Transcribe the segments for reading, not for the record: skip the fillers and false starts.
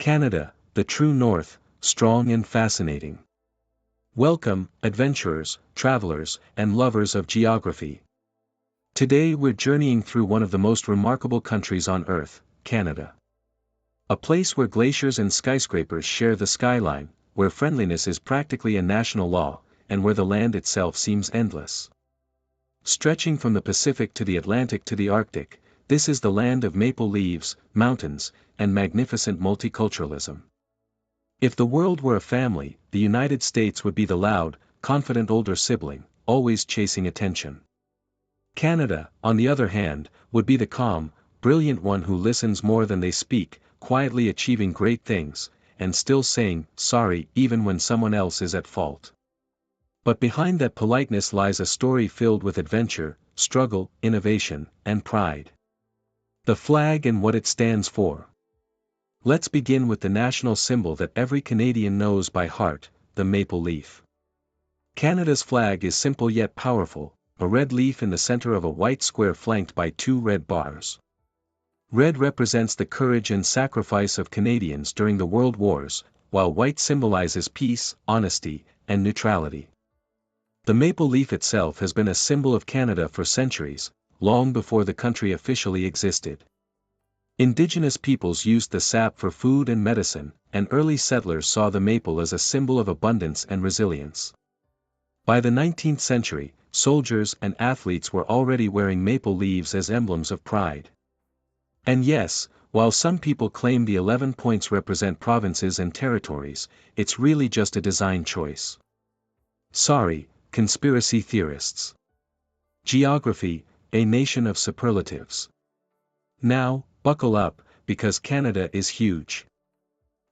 Canada, the true north, strong and fascinating. Welcome, adventurers, travelers, and lovers of geography. Today we're journeying through one of the most remarkable countries on Earth, Canada. A place where glaciers and skyscrapers share the skyline, where friendliness is practically a national law, and where the land itself seems endless. Stretching from the Pacific to the Atlantic to the Arctic, this is the land of maple leaves, mountains, and magnificent multiculturalism. If the world were a family, the United States would be the loud, confident older sibling, always chasing attention. Canada, on the other hand, would be the calm, brilliant one who listens more than they speak, quietly achieving great things, and still saying, sorry, even when someone else is at fault. But behind that politeness lies a story filled with adventure, struggle, innovation, and pride. The flag and what it stands for. Let's begin with the national symbol that every Canadian knows by heart, the maple leaf. Canada's flag is simple yet powerful, a red leaf in the center of a white square flanked by two red bars. Red represents the courage and sacrifice of Canadians during the World Wars, while white symbolizes peace, honesty, and neutrality. The maple leaf itself has been a symbol of Canada for centuries, long before the country officially existed. Indigenous peoples used the sap for food and medicine, and early settlers saw the maple as a symbol of abundance and resilience. By the 19th century, soldiers and athletes were already wearing maple leaves as emblems of pride. And yes, while some people claim the 11 points represent provinces and territories, it's really just a design choice. Sorry, conspiracy theorists. Geography, a nation of superlatives. Now, buckle up, because Canada is huge.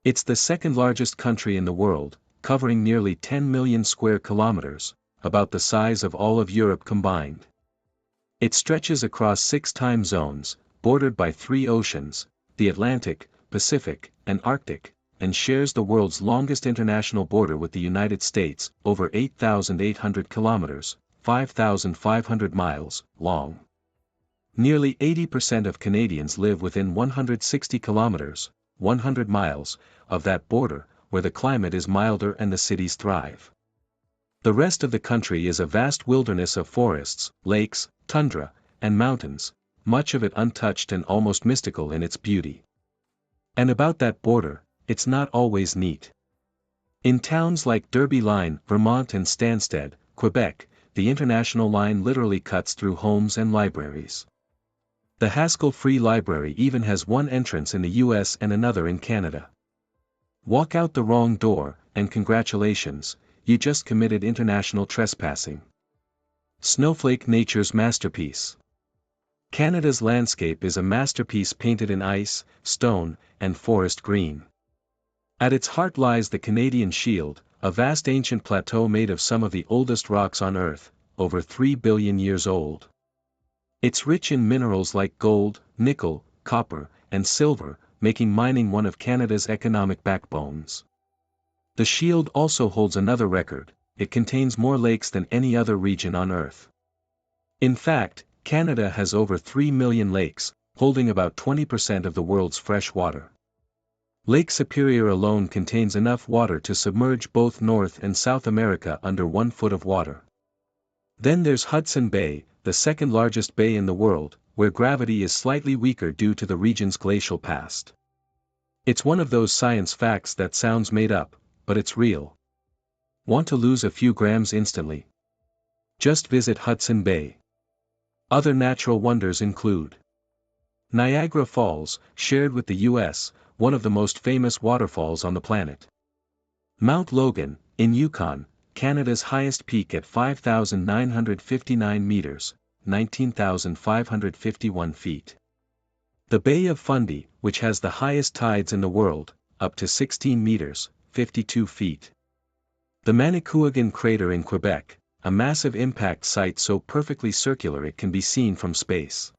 It's the second largest country in the world, covering nearly 10 million square kilometers, about the size of all of Europe combined. It stretches across 6 time zones, bordered by 3 oceans, the Atlantic, Pacific, and Arctic, and shares the world's longest international border with the United States, over 8,800 kilometers, 5,500 miles, long. Nearly 80% of Canadians live within 160 kilometers, 100 miles, of that border, where the climate is milder and the cities thrive. The rest of the country is a vast wilderness of forests, lakes, tundra, and mountains, much of it untouched and almost mystical in its beauty. And about that border, it's not always neat. In towns like Derby Line, Vermont and Stansted, Quebec, the international line literally cuts through homes and libraries. The Haskell Free Library even has one entrance in the US and another in Canada. Walk out the wrong door, and congratulations, you just committed international trespassing. Snowflake Nature's masterpiece. Canada's landscape is a masterpiece painted in ice, stone, and forest green. At its heart lies the Canadian Shield, a vast ancient plateau made of some of the oldest rocks on Earth, over 3 billion years old. It's rich in minerals like gold, nickel, copper, and silver, making mining one of Canada's economic backbones. The Shield also holds another record: it contains more lakes than any other region on Earth. In fact, Canada has over 3 million lakes, holding about 20% of the world's fresh water. Lake Superior alone contains enough water to submerge both North and South America under 1 foot of water. Then there's Hudson Bay, the second largest bay in the world, where gravity is slightly weaker due to the region's glacial past. It's one of those science facts that sounds made up, but it's real. Want to lose a few grams instantly? Just visit Hudson Bay. Other natural wonders include Niagara Falls, shared with the US, one of the most famous waterfalls on the planet. Mount Logan, in Yukon, Canada's highest peak at 5,959 meters, 19,551 feet. The Bay of Fundy, which has the highest tides in the world, up to 16 meters, 52 feet. The Manicouagan crater in Quebec, a massive impact site so perfectly circular it can be seen from space.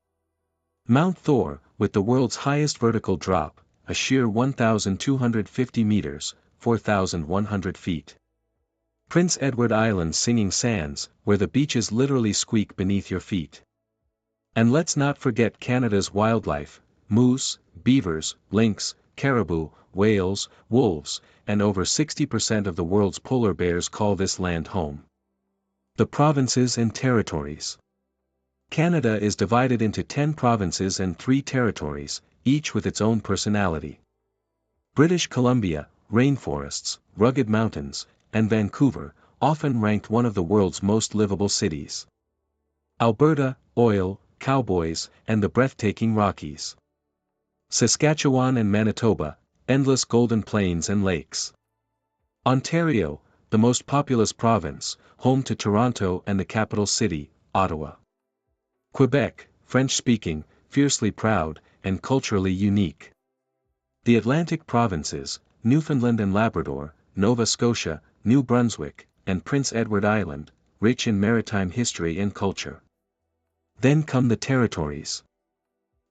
Mount Thor, with the world's highest vertical drop, a sheer 1,250 meters, 4,100 feet. Prince Edward Island's Singing Sands, where the beaches literally squeak beneath your feet. And let's not forget Canada's wildlife: moose, beavers, lynx, caribou, whales, wolves, and over 60% of the world's polar bears call this land home. The provinces and territories. Canada is divided into 10 provinces and 3 territories, each with its own personality. British Columbia, rainforests, rugged mountains, and Vancouver, often ranked one of the world's most livable cities. Alberta, oil, cowboys, and the breathtaking Rockies. Saskatchewan and Manitoba, endless golden plains and lakes. Ontario, the most populous province, home to Toronto and the capital city, Ottawa. Quebec, French-speaking, fiercely proud, and culturally unique. The Atlantic provinces, Newfoundland and Labrador, Nova Scotia, New Brunswick, and Prince Edward Island, rich in maritime history and culture. Then come the territories.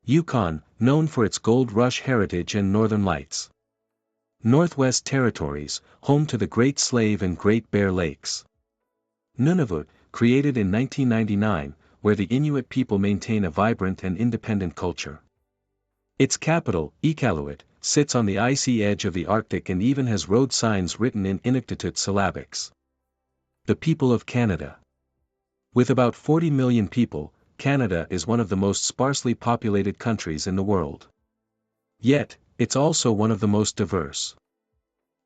Yukon, known for its gold rush heritage and northern lights. Northwest Territories, home to the Great Slave and Great Bear Lakes. Nunavut, created in 1999, where the Inuit people maintain a vibrant and independent culture. Its capital, Iqaluit, sits on the icy edge of the Arctic and even has road signs written in Inuktitut syllabics. The people of Canada. With about 40 million people, Canada is one of the most sparsely populated countries in the world. Yet, it's also one of the most diverse.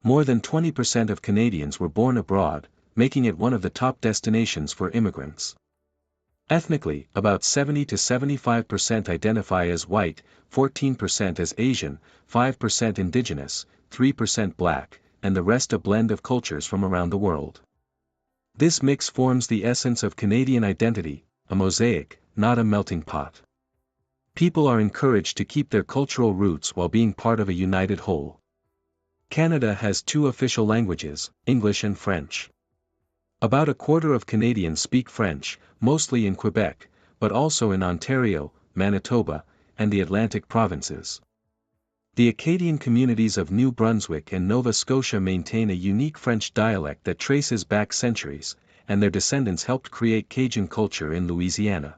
More than 20% of Canadians were born abroad, making it one of the top destinations for immigrants. Ethnically, about 70 to 75% identify as white, 14% as Asian, 5% Indigenous, 3% Black, and the rest a blend of cultures from around the world. This mix forms the essence of Canadian identity, a mosaic, not a melting pot. People are encouraged to keep their cultural roots while being part of a united whole. Canada has 2 official languages, English and French. About a quarter of Canadians speak French, mostly in Quebec, but also in Ontario, Manitoba, and the Atlantic provinces. The Acadian communities of New Brunswick and Nova Scotia maintain a unique French dialect that traces back centuries, and their descendants helped create Cajun culture in Louisiana.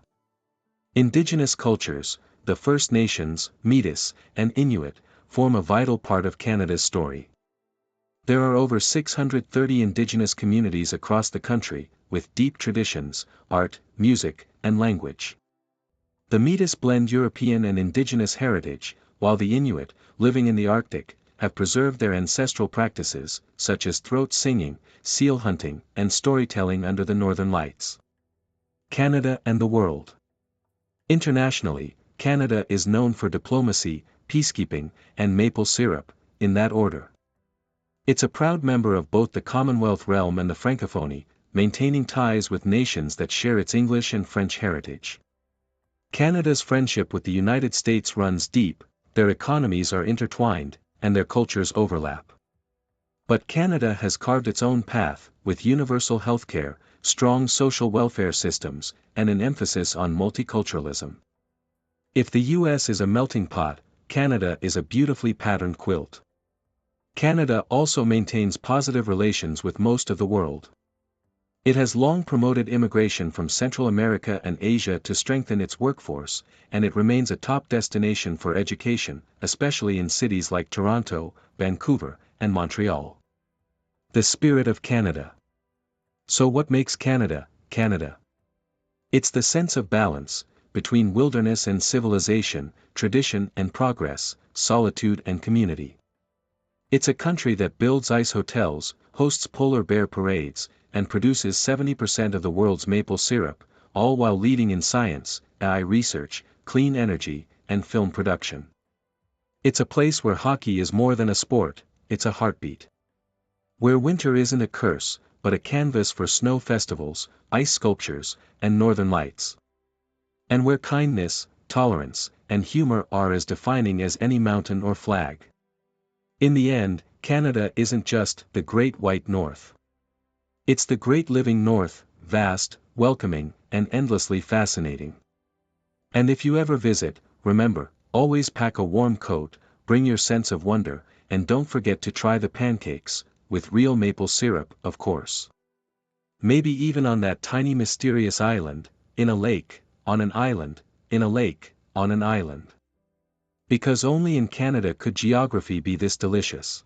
Indigenous cultures, the First Nations, Métis, and Inuit, form a vital part of Canada's story. There are over 630 Indigenous communities across the country, with deep traditions, art, music, and language. The Métis blend European and Indigenous heritage, while the Inuit, living in the Arctic, have preserved their ancestral practices, such as throat singing, seal hunting, and storytelling under the Northern Lights. Canada and the world. Internationally, Canada is known for diplomacy, peacekeeping, and maple syrup, in that order. It's a proud member of both the Commonwealth realm and the Francophonie, maintaining ties with nations that share its English and French heritage. Canada's friendship with the United States runs deep, their economies are intertwined, and their cultures overlap. But Canada has carved its own path, with universal healthcare, strong social welfare systems, and an emphasis on multiculturalism. If the US is a melting pot, Canada is a beautifully patterned quilt. Canada also maintains positive relations with most of the world. It has long promoted immigration from Central America and Asia to strengthen its workforce, and it remains a top destination for education, especially in cities like Toronto, Vancouver, and Montreal. The spirit of Canada. So what makes Canada, Canada? It's the sense of balance, between wilderness and civilization, tradition and progress, solitude and community. It's a country that builds ice hotels, hosts polar bear parades, and produces 70% of the world's maple syrup, all while leading in science, AI research, clean energy, and film production. It's a place where hockey is more than a sport, it's a heartbeat. Where winter isn't a curse, but a canvas for snow festivals, ice sculptures, and northern lights. And where kindness, tolerance, and humor are as defining as any mountain or flag. In the end, Canada isn't just the Great White North. It's the Great Living North, vast, welcoming, and endlessly fascinating. And if you ever visit, remember, always pack a warm coat, bring your sense of wonder, and don't forget to try the pancakes, with real maple syrup, of course. Maybe even on that tiny mysterious island, in a lake, on an island, in a lake, on an island. Because only in Canada could geography be this delicious.